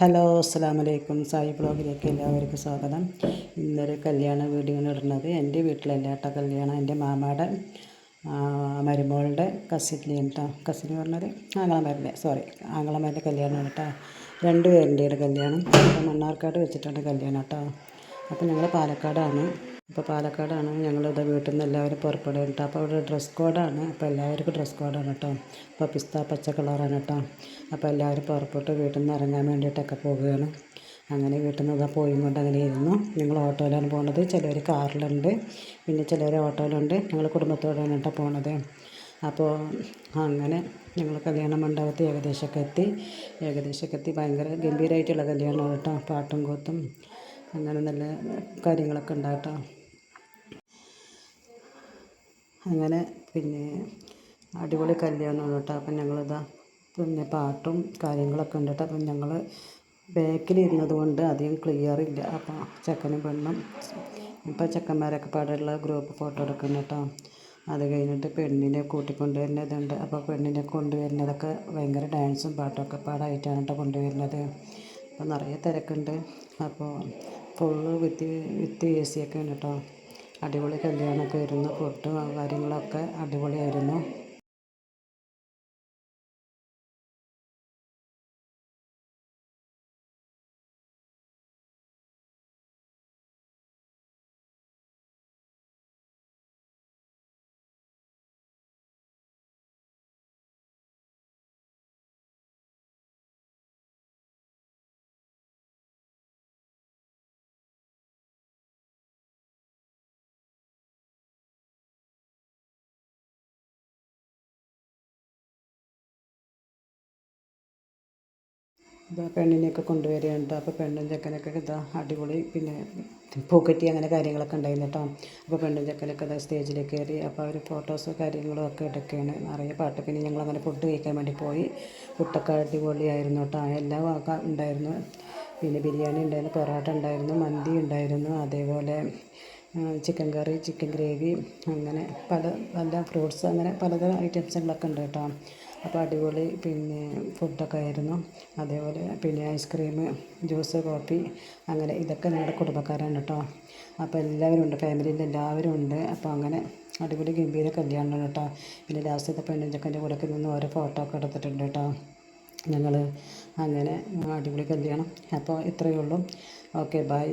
Hello അസ്സലാമലൈക്കും. സായി ബ്ലോഗിലേക്ക് എല്ലാവർക്കും സ്വാഗതം. ഇന്നൊരു കല്യാണ വീഡിയോ ഇടുന്നത് എൻ്റെ വീട്ടിലല്ല കേട്ടോ. കല്യാണം എൻ്റെ മാമയുടെ മരുമോളുടെ കസിൻ കേട്ടോ. കസിൻ പറഞ്ഞാൽ ആങ്ങളമാരുടെ കല്യാണമാണ് കേട്ടോ. 2 പേരുടെ കല്യാണം. അപ്പോൾ മണ്ണാർക്കാട് വെച്ചിട്ടാണ് കല്യാണം കേട്ടോ. അപ്പോൾ ഞങ്ങൾ പാലക്കാടാണ്. ഞങ്ങളിത് വീട്ടിൽ നിന്ന് എല്ലാവരും പുറപ്പെടുക കേട്ടോ. അപ്പോൾ അവിടെ ഡ്രസ് കോഡാണ്. അപ്പോൾ എല്ലാവർക്കും ഡ്രസ് കോഡാണ് കേട്ടോ. അപ്പോൾ പിസ്ത പച്ച കളറാണ് കേട്ടോ. അപ്പോൾ എല്ലാവരും പുറപ്പെട്ട് വീട്ടിൽ നിന്ന് ഇറങ്ങാൻ വേണ്ടിയിട്ടൊക്കെ പോവുകയാണ്. അങ്ങനെ വീട്ടിൽ നിന്ന് പോയി കൊണ്ട് അങ്ങനെ ഇരുന്നു. ഞങ്ങൾ ഓട്ടോയിലാണ് പോകുന്നത്. ചിലർ കാറിലുണ്ട്, പിന്നെ ചിലർ ഓട്ടോയിലുണ്ട്. ഞങ്ങൾ കുടുംബത്തോടാണ് കേട്ടോ പോണത്. അപ്പോൾ അങ്ങനെ ഞങ്ങൾ കല്യാണ മണ്ഡപത്തിൽ ഏകദേശമൊക്കെ എത്തി. ഭയങ്കര ഗംഭീരമായിട്ടുള്ള കല്യാണമാണ് കേട്ടോ. പാട്ടും കൂത്തും അങ്ങനെ നല്ല കാര്യങ്ങളൊക്കെ ഉണ്ടാകട്ടോ. അങ്ങനെ പിന്നെ അടിപൊളി കല്യാണമാണ് കേട്ടോ. അപ്പം ഞങ്ങളിതാ പിന്നെ പാട്ടും കാര്യങ്ങളൊക്കെ ഉണ്ട് കേട്ടോ. അപ്പം ഞങ്ങൾ ബാക്കിലിരുന്നത് കൊണ്ട് അധികം ക്ലിയർ ഇല്ല. അപ്പം ചെക്കനും പെണ്ണും ഇപ്പം ചെക്കന്മാരൊക്കെ പാടുള്ള ഗ്രൂപ്പ് ഫോട്ടോ എടുക്കുന്നു കേട്ടോ. അത് കഴിഞ്ഞിട്ട് പെണ്ണിനെ കൂട്ടിക്കൊണ്ട് വരുന്നതുണ്ട്. അപ്പോൾ പെണ്ണിനെ കൊണ്ടുവരുന്നതൊക്കെ ഭയങ്കര ഡാൻസും പാട്ടൊക്കെ പാടായിട്ടാണ് കേട്ടോ കൊണ്ടുവരുന്നത്. അപ്പോൾ നിറയെ തിരക്കുണ്ട്. അപ്പോൾ ഫുള്ള് വിത്ത് എ സി ഒക്കെയാണ് കേട്ടോ. അടിപൊളി കല്യാണമൊക്കെ ആയിരുന്നു. ഫുഡും കാര്യങ്ങളൊക്കെ അടിപൊളിയായിരുന്നു. ഇതാ പെണ്ണിനെയൊക്കെ കൊണ്ടുവരികയുണ്ട്. അപ്പോൾ പെണ്ണും ചെക്കനൊക്കെ ഇതാ അടിപൊളി പിന്നെ പൂക്കറ്റി അങ്ങനെ കാര്യങ്ങളൊക്കെ ഉണ്ടായിരുന്നു കേട്ടോ. അപ്പോൾ പെണ്ണും ചെക്കനൊക്കെ ഇതാ സ്റ്റേജിലേക്ക് കയറി. അപ്പോൾ അവർ ഫോട്ടോസ് കാര്യങ്ങളും ഒക്കെ എടുക്കുകയാണ്. നിറയെ പാട്ട്. പിന്നെ ഞങ്ങളങ്ങനെ ഫുഡ് കഴിക്കാൻ വേണ്ടി പോയി. ഫുഡൊക്കെ അടിപൊളിയായിരുന്നു കേട്ടോ. എല്ലാം ഉണ്ടായിരുന്നു. പിന്നെ ബിരിയാണി ഉണ്ടായിരുന്നു, പൊറോട്ട ഉണ്ടായിരുന്നു, മന്തി ഉണ്ടായിരുന്നു, അതേപോലെ ചിക്കൻ കറി, ചിക്കൻ ഗ്രേവി, അങ്ങനെ നല്ല ഫ്രൂട്ട്സ്, അങ്ങനെ പലതരം ഐറ്റംസുകളൊക്കെ ഉണ്ട് കേട്ടോ. അപ്പോൾ അടിപൊളി പിന്നെ ഫുഡൊക്കെ ആയിരുന്നു. അതേപോലെ പിന്നെ ഐസ്ക്രീം, ജ്യൂസ്, കോഫി, അങ്ങനെ ഇതൊക്കെ ഞങ്ങളുടെ കുടുംബക്കാരാണ് കേട്ടോ. അപ്പോൾ എല്ലാവരും ഉണ്ട്, ഫാമിലിയിൽ എല്ലാവരും ഉണ്ട്. അപ്പോൾ അങ്ങനെ അടിപൊളി ഗംഭീര കല്യാണമാണ് കേട്ടോ. പിന്നെ ലാസ്റ്റത്തെ പെണ്ണും ചെക്കൻ്റെ കൂടെ നിന്ന് ഓരോ ഫോട്ടോ ഒക്കെ എടുത്തിട്ടുണ്ട് കേട്ടോ ഞങ്ങൾ. അങ്ങനെ അടിപൊളി കല്യാണം. അപ്പോൾ ഇത്രയേ ഉള്ളൂ. Okay, by.